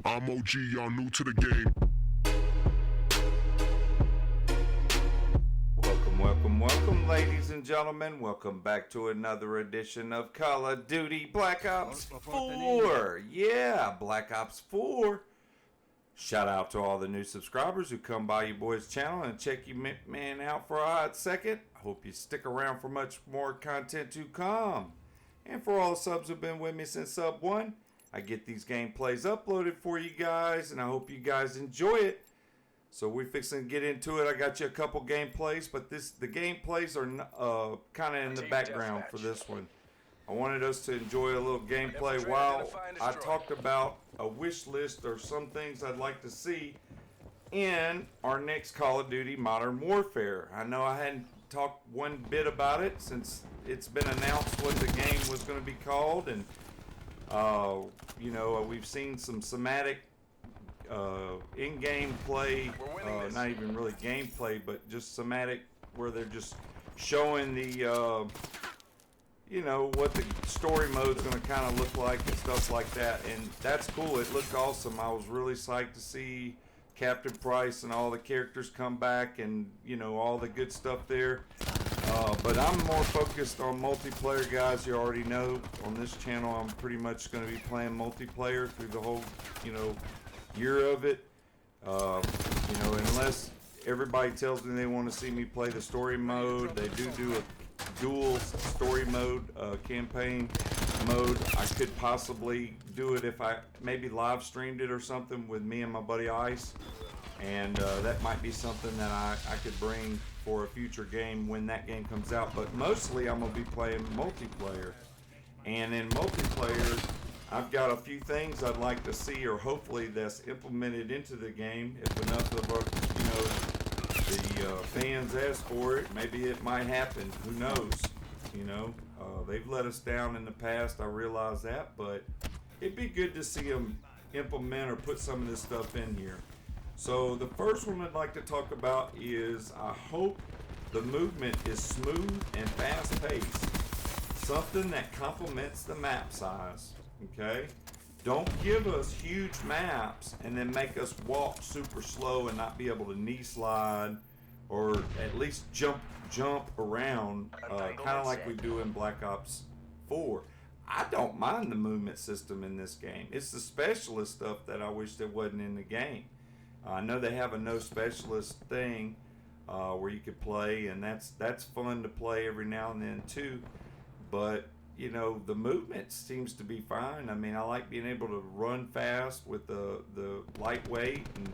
I'm OG, y'all new to the game. Welcome, ladies and gentlemen. Welcome back to another edition of Call of Duty Black Ops 4. Yeah, Black Ops 4. Shout out to all the new subscribers who come by your boy's channel and check you man out for a hot second. I hope you stick around for much more content to come. And for all the subs who've been with me since sub 1, I get these gameplays uploaded for you guys, and I hope you guys enjoy it. So we're fixing to get into it. I got you a couple gameplays, but the gameplays are kind of in the background for this one. I wanted us to enjoy a little gameplay while I talked about a wish list or some things I'd like to see in our next Call of Duty Modern Warfare. I know I hadn't talked one bit about it since it's been announced what the game was going to be called, and we've seen some somatic in-game play, not even really gameplay, but just somatic, where they're just showing the, what the story mode's going to kind of look like and stuff like that, and that's cool. It looked awesome. I was really psyched to see Captain Price and all the characters come back, and all the good stuff there. But I'm more focused on multiplayer, guys. You already know on this channel I'm pretty much going to be playing multiplayer through the whole, year of it. Unless everybody tells me they want to see me play the story mode. They do a dual story mode, campaign mode. I could possibly do it if I maybe live streamed it or something with me and my buddy Ice, and that might be something that I could bring for a future game when that game comes out. But mostly I'm going to be playing multiplayer, and in multiplayer I've got a few things I'd like to see, or hopefully that's implemented into the game. If enough of our, the fans ask for it, maybe it might happen. Who knows? They've let us down in the past. I realize that, but it'd be good to see them implement or put some of this stuff in here. So the first one I'd like to talk about is I hope the movement is smooth and fast-paced. Something that complements the map size. Okay, don't give us huge maps and then make us walk super slow and not be able to knee slide, or at least jump around, kind of like we do in Black Ops 4. I don't mind the movement system in this game. It's the specialist stuff that I wish that wasn't in the game. I know they have a no specialist thing where you could play, and that's fun to play every now and then too, but the movement seems to be fine. I mean, I like being able to run fast with the lightweight, and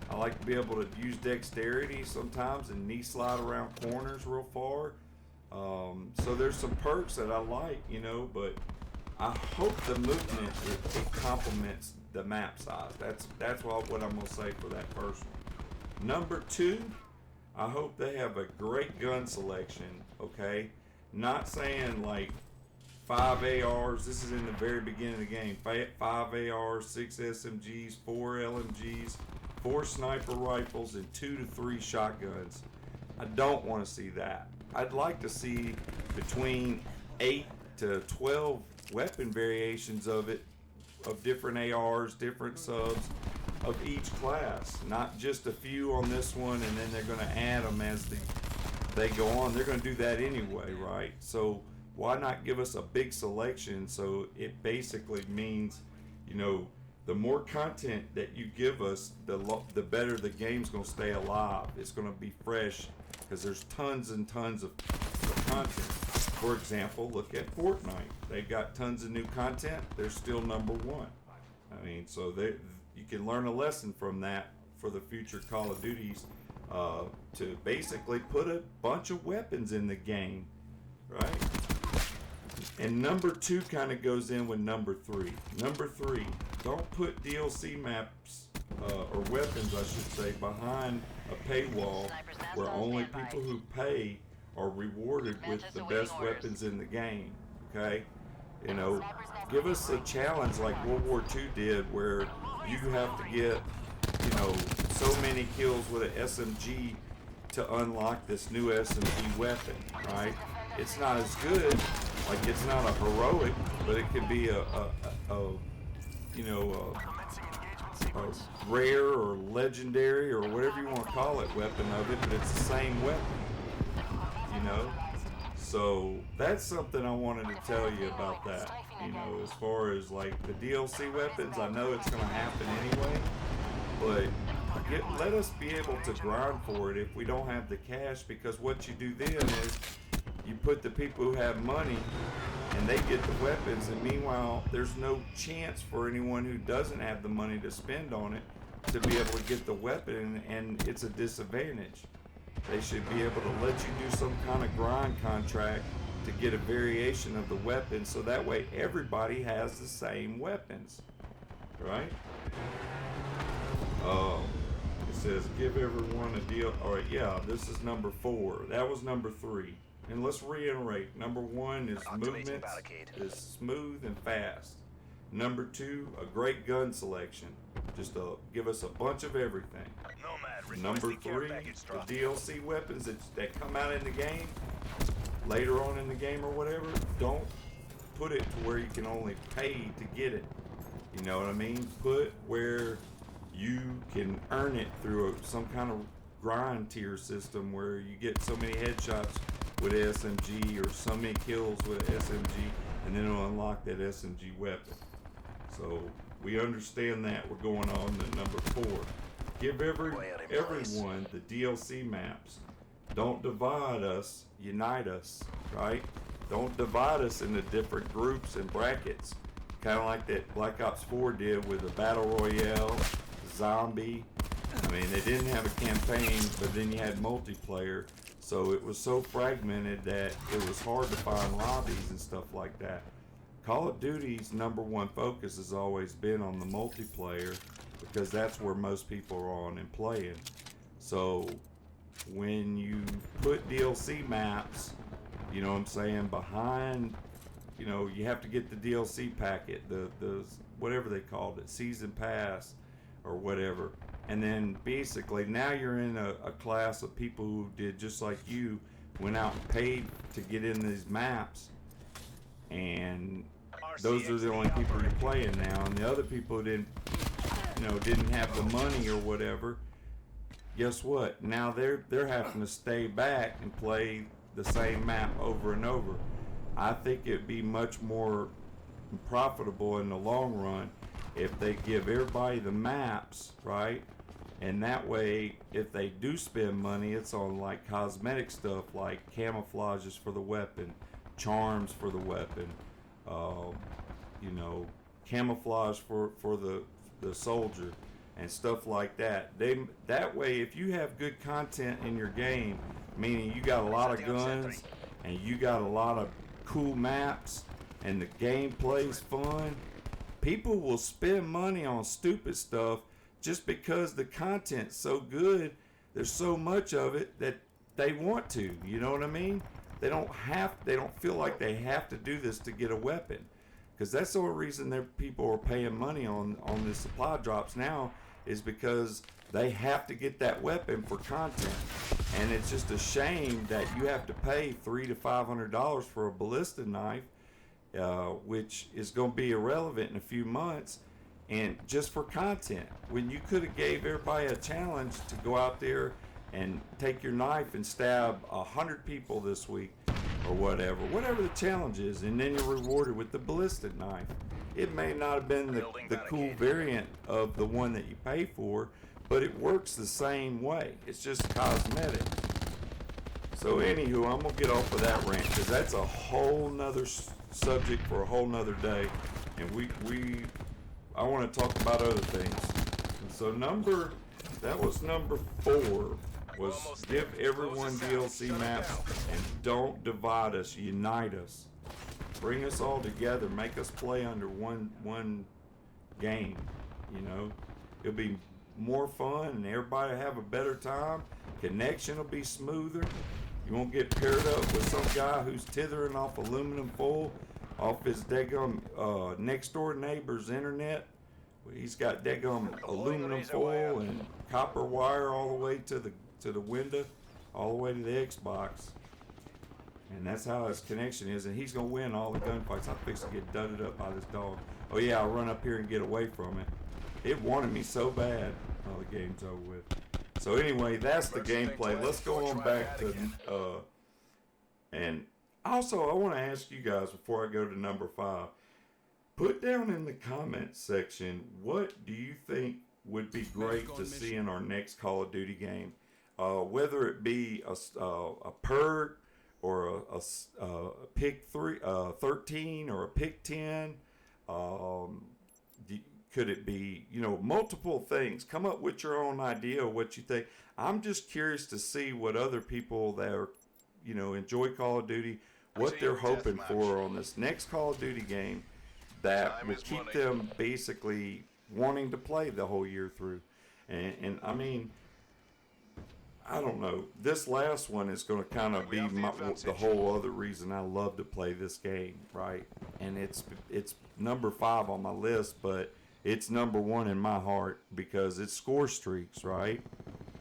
I like to be able to use dexterity sometimes and knee slide around corners real far. So there's some perks that I like, but I hope the movement it complements the map size. That's what I'm gonna say for that first one. Number 2, I hope they have a great gun selection. Okay, not saying like 5 ARs, this is in the very beginning of the game, 5 ARs, 6 SMGs, 4 LMGs, 4 sniper rifles, and 2 to 3 shotguns. I don't want to see that. I'd like to see between 8 to 12 weapon variations of different ARs, different subs of each class, not just a few on this one and then they're going to add them as they go on. They're going to do that anyway, right? So why not give us a big selection? So it basically means, the more content that you give us, the better the game's going to stay alive. It's going to be fresh because there's tons and tons of content. For example, look at Fortnite. They've got tons of new content. They're still number 1. I mean, so you can learn a lesson from that for the future Call of Duties, to basically put a bunch of weapons in the game, right? And number 2 kind of goes in with number 3. Number 3, don't put DLC maps or weapons, I should say, behind a paywall where only people who pay are rewarded with the best weapons in the game. Okay, give us a challenge like World War II did, where you have to get so many kills with an SMG to unlock this new SMG weapon, right? It's not as good, like it's not a heroic, but it could be a rare or legendary or whatever you want to call it weapon of it, but it's the same weapon, you know. So that's something I wanted to tell you about that. You know, as far as like the DLC weapons, I know it's going to happen anyway, but let us be able to grind for it if we don't have the cash, because what you do then is you put the people who have money and they get the weapons, and meanwhile there's no chance for anyone who doesn't have the money to spend on it to be able to get the weapon, and it's a disadvantage. They should be able to let you do some kind of grind contract to get a variation of the weapon, so that way everybody has the same weapons, right? It says give everyone a deal. All right, yeah, this is number 4. That was number 3. And let's reiterate. Number 1 is movement is smooth and fast. Number 2, a great gun selection. Just give us a bunch of everything. Number 3, the DLC weapons that come out in the game, later on in the game or whatever, don't put it to where you can only pay to get it. You know what I mean? Put where you can earn it through some kind of grind tier system where you get so many headshots with SMG or so many kills with SMG, and then it'll unlock that SMG weapon. So we understand that. We're going on to number 4. Give everyone the DLC maps. Don't divide us, unite us, right? Don't divide us into different groups and brackets. Kind of like that Black Ops 4 did with the Battle Royale, Zombie. I mean, they didn't have a campaign, but then you had multiplayer. So it was so fragmented that it was hard to find lobbies and stuff like that. Call of Duty's number 1 focus has always been on the multiplayer, because that's where most people are on and playing. So when you put DLC maps, you know what I'm saying, behind, you know, you have to get the DLC packet, the whatever they called it, season pass or whatever. And then basically now you're in a class of people who did just like you, went out and paid to get in these maps, and those are the only people you're playing now. And the other people who didn't have the money or whatever, guess what? Now they're having to stay back and play the same map over and over. I think it'd be much more profitable in the long run if they give everybody the maps, right? And that way, if they do spend money, it's on like cosmetic stuff, like camouflages for the weapon, charms for the weapon, camouflage for the soldier, and stuff like that. That way, if you have good content in your game, meaning you got a lot of guns and you got a lot of cool maps and the gameplay's fun, people will spend money on stupid stuff just because the content's so good. There's so much of it that they want to, you know what I mean? They don't feel like they have to do this to get a weapon, because that's the only reason people are paying money on the supply drops now, is because they have to get that weapon for content. And it's just a shame that you have to pay $300 to $500 for a ballista knife, which is going to be irrelevant in a few months, and just for content, when you could have gave everybody a challenge to go out there and take your knife and stab 100 people this week or whatever the challenge is, and then you're rewarded with the ballistic knife. It may not have been the cool variant of the one that you pay for, but it works the same way. It's just cosmetic. So anywho, I'm gonna get off of that rant, because that's a whole nother subject for a whole nother day, and I want to talk about other things. And so that was number 4, was give everyone DLC maps and don't divide us, unite us. Bring us all together, make us play under one game, you know. It'll be more fun and everybody will have a better time. Connection will be smoother. You won't get paired up with some guy who's tethering off aluminum foil off his daggum next door neighbor's internet. He's got daggum aluminum foil and copper wire all the way to the window, all the way to the Xbox. And that's how his connection is, and he's gonna win all the gunfights. I'm fixing to get dudded up by this dog. Oh yeah, I'll run up here and get away from it. It wanted me so bad. Oh, the game's over with. So anyway, that's the gameplay. Let's go on back to and also I want to ask you guys before I go to number 5. Put down in the comments section, what do you think would be great to see in our next Call of Duty game? Whether it be a perk or a pick 13 or a pick 10. Could it be, multiple things? Come up with your own idea of what you think. I'm just curious to see what other people that are, enjoy Call of Duty, what they're hoping for on this next Call of Duty game that will keep them basically wanting to play the whole year through. And I mean, I don't know. This last one is going to kind of be the whole other reason I love to play this game, right? And it's number 5 on my list, but it's number 1 in my heart because it's score streaks, right?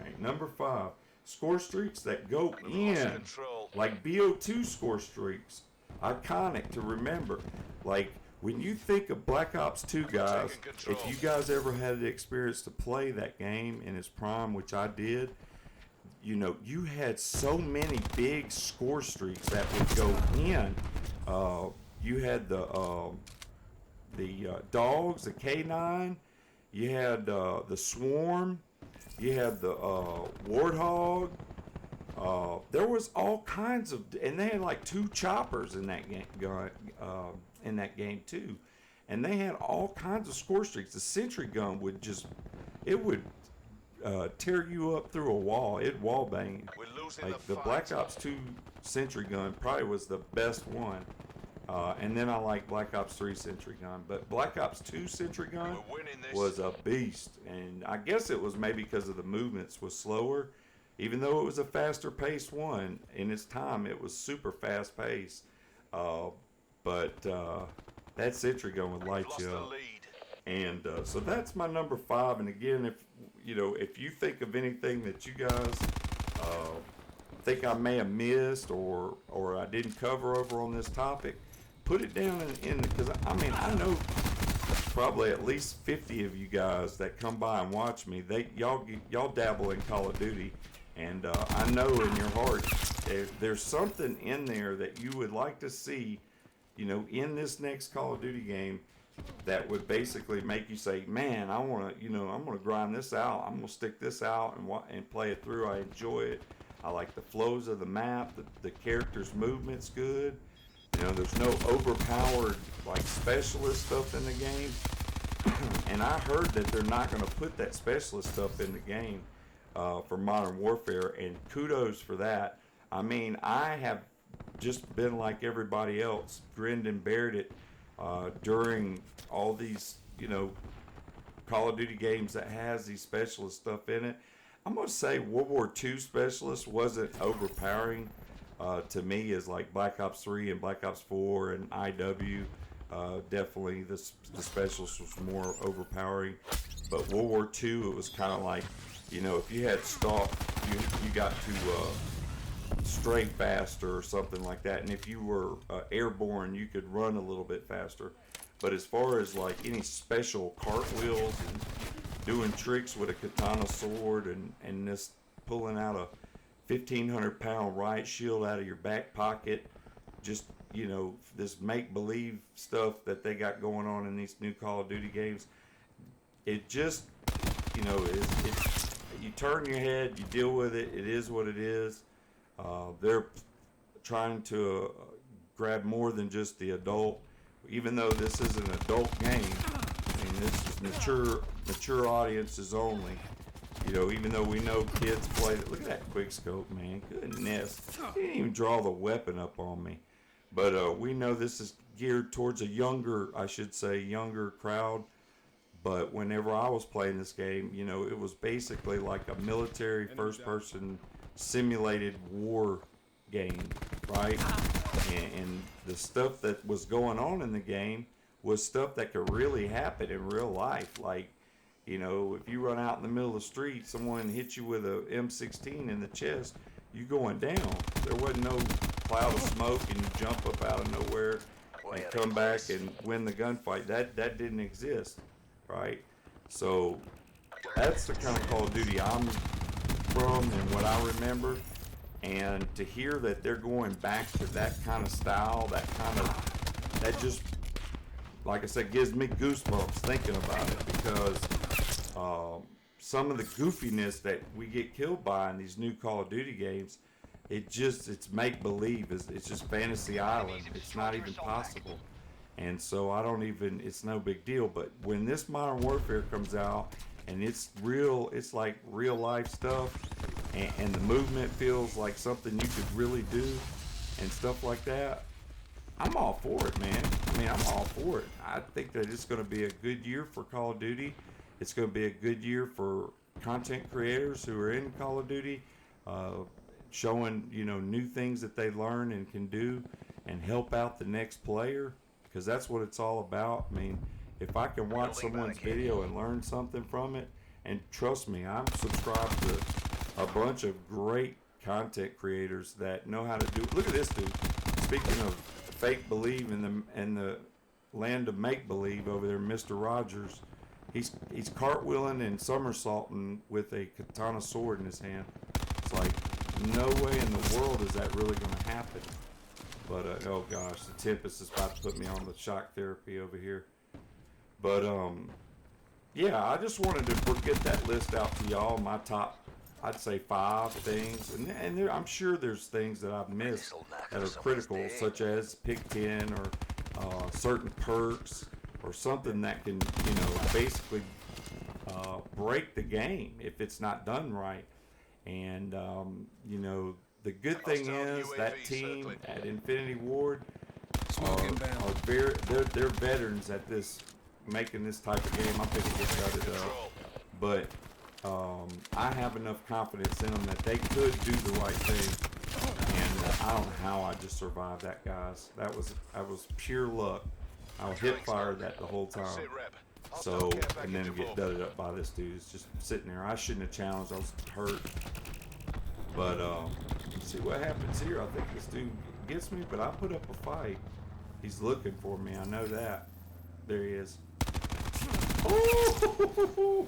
Right, number 5, score streaks that go in, like BO2 score streaks, iconic to remember. Like when you think of Black Ops 2, guys, if you guys ever had the experience to play that game in its prime, which I did, you had so many big score streaks that would go in. You had the dogs, the K9. You had the swarm. You had the warthog. There was all kinds of, and they had like 2 choppers in that game too, and they had all kinds of score streaks. The sentry gun would tear you up through a wall. It wall bang. Like the Black Ops 2 sentry gun probably was the best one. And then I like Black Ops 3 sentry gun, but Black Ops 2 sentry gun was a beast, and I guess it was maybe because of the movements was slower, even though it was a faster paced one. In its time, it was super fast paced, but that sentry gun would light you up. And so that's my number 5. And again, if you think of anything that you guys think I may have missed or I didn't cover over on this topic, put it down in because I know probably at least 50 of you guys that come by and watch me. Y'all dabble in Call of Duty, and I know in your heart there's something in there that you would like to see, in this next Call of Duty game that would basically make you say, man, I want to, I'm going to grind this out. I'm going to stick this out and play it through. I enjoy it. I like the flows of the map. The character's movement's good. There's no overpowered like specialist stuff in the game. And I heard that they're not going to put that specialist stuff in the game for Modern Warfare, and kudos for that. I mean, I have just been like everybody else, grinned and bared it during all these, Call of Duty games that has these specialist stuff in it. I'm going to say World War II specialist wasn't overpowering to me as like Black Ops 3 and Black Ops 4 and IW. Definitely the specialist was more overpowering. But World War II, it was kind of like, if you had stalk, you got to stray faster or something like that. And if you were airborne, you could run a little bit faster. But as far as like any special cartwheels and doing tricks with a katana sword and this pulling out a 1,500-pound riot shield out of your back pocket, just this make-believe stuff that they got going on in these new Call of Duty games, it just it's you turn your head, you deal with it. It is what it is. They're trying to grab more than just the adult, even though this is an adult game. I mean, this is mature audiences only. Even though we know kids play. Look at that quick scope, man. Goodness, he didn't even draw the weapon up on me. But we know this is geared towards a younger crowd. But whenever I was playing this game, it was basically like a military first-person simulated war game, right? And the stuff that was going on in the game was stuff that could really happen in real life. Like, if you run out in the middle of the street, someone hits you with a M16 in the chest, you going down. There wasn't no cloud of smoke and you jump up out of nowhere and come back and win the gunfight. That didn't exist, right? So that's the kind of Call of Duty I'm from and what I remember. And to hear that they're going back to that kind of style, that just, like I said, gives me goosebumps thinking about it, because some of the goofiness that we get killed by in these new Call of Duty games, it's make believe. It's just fantasy island. It's not even possible. And so it's no big deal. But when this Modern Warfare comes out and it's real, it's like real life stuff, and the movement feels like something you could really do and stuff like that, I'm all for it, man. I mean, I'm all for it. I think that it's going to be a good year for Call of Duty. It's going to be a good year for content creators who are in Call of Duty, showing, new things that they learn and can do and help out the next player, because that's what it's all about. I mean, if I can watch someone's video and learn something from it, and trust me, I'm subscribed to a bunch of great content creators that know how to do it. Look at this dude. Speaking of fake believe in the land of make believe over there, Mr. Rogers. He's cartwheeling and somersaulting with a katana sword in his hand. It's like, no way in the world is that really going to happen. But oh gosh, the Tempest is about to put me on the shock therapy over here. But yeah, I just wanted to get that list out to y'all. My top, I'd say 5 things, and I'm sure there's things that I've missed that are critical, such as pick 10 or certain perks or something that can, basically break the game if it's not done right. And the good thing is that team at Infinity Ward are they're veterans at this, making this type of game. I'm thinking it's got it up, but I have enough confidence in them that they could do the right thing. And I don't know how I just survived that, guys. That was pure luck. I was hip fired that the whole time. So, and then get dudded up by this dude. It's just sitting there. I shouldn't have challenged. I was hurt. But let's see what happens here. I think this dude gets me, but I put up a fight. He's looking for me. I know that. There he is. Oh!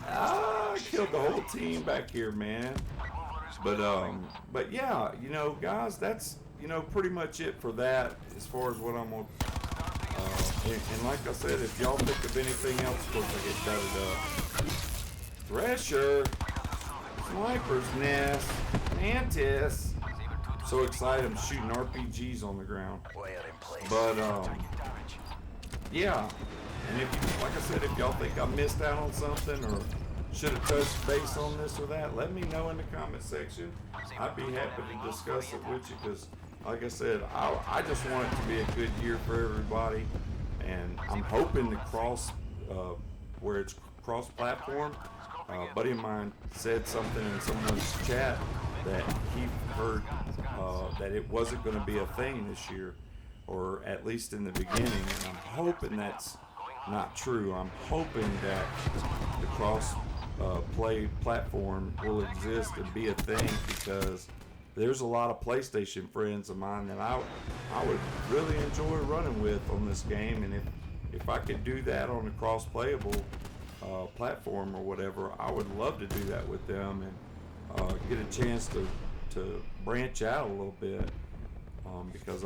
I killed the whole team back here, man. But yeah, guys, that's pretty much it for that as far as what I'm gonna. And like I said, if y'all think of anything else, of course I get dudded up. Thresher, Sniper's Nest, Mantis. So excited, I'm shooting RPGs on the ground. But yeah. And if you, like I said, if y'all think I missed out on something or should have touched base on this or that, let me know in the comment section. I'd be happy to discuss it with you, because, like I said, I just want it to be a good year for everybody. And I'm hoping to where it's cross-platform. A buddy of mine said something in someone's chat that he heard that it wasn't going to be a thing this year, or at least in the beginning. And I'm hoping that's not true. I'm hoping that the play platform will exist and be a thing, because there's a lot of PlayStation friends of mine that I would really enjoy running with on this game. And if I could do that on a cross-playable platform or whatever, I would love to do that with them and get a chance to branch out a little bit, because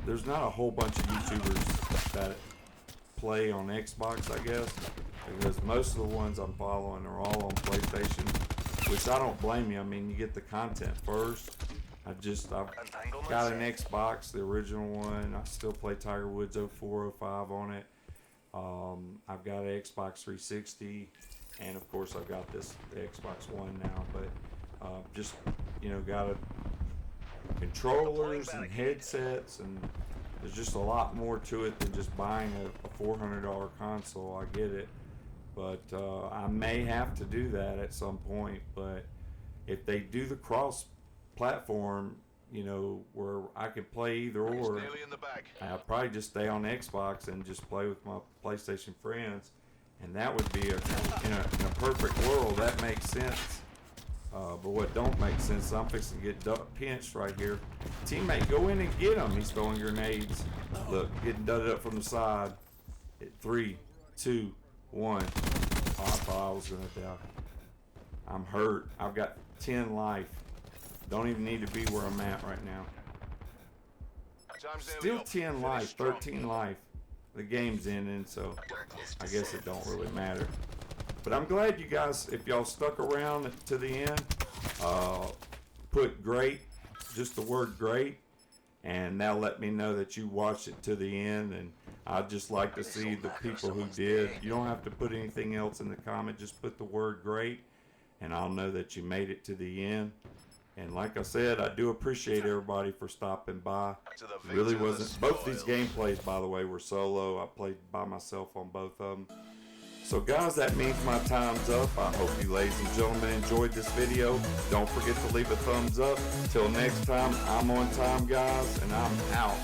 there's not a whole bunch of YouTubers that play on Xbox, I guess, because most of the ones I'm following are all on PlayStation, which I don't blame you. I mean, you get the content first. I've got an Xbox, the original one. I still play Tiger Woods 04, 05 on it. I've got an Xbox 360, and of course I've got the Xbox One now, but just, got controllers and headsets, and there's just a lot more to it than just buying a $400 console. I get it, but I may have to do that at some point. But if they do the cross-platform, where I could play either or, I'll probably just stay on Xbox and just play with my PlayStation friends, and that would be in a perfect world. That makes sense. But what don't make sense, I'm fixing to get pinched right here. Teammate, go in and get him. He's throwing grenades. Look, getting dudded up from the side. At 3, 2, 1. Oh, I thought I was gonna die. I'm hurt. I've got 10 life. Don't even need to be where I'm at right now. Still 10 life, 13 life. The game's ending, so I guess it don't really matter. But I'm glad you guys, if y'all stuck around to the end, put great, just the word great, and now let me know that you watched it to the end. And I'd just like to see the people who did. You don't have to put anything else in the comment, just put the word great, and I'll know that you made it to the end. And like I said, I do appreciate everybody for stopping by. Really wasn't, both these gameplays, by the way, were solo. I played by myself on both of them. So guys, that means my time's up. I hope you ladies and gentlemen enjoyed this video. Don't forget to leave a thumbs up. Till next time, I'm on time, guys, and I'm out.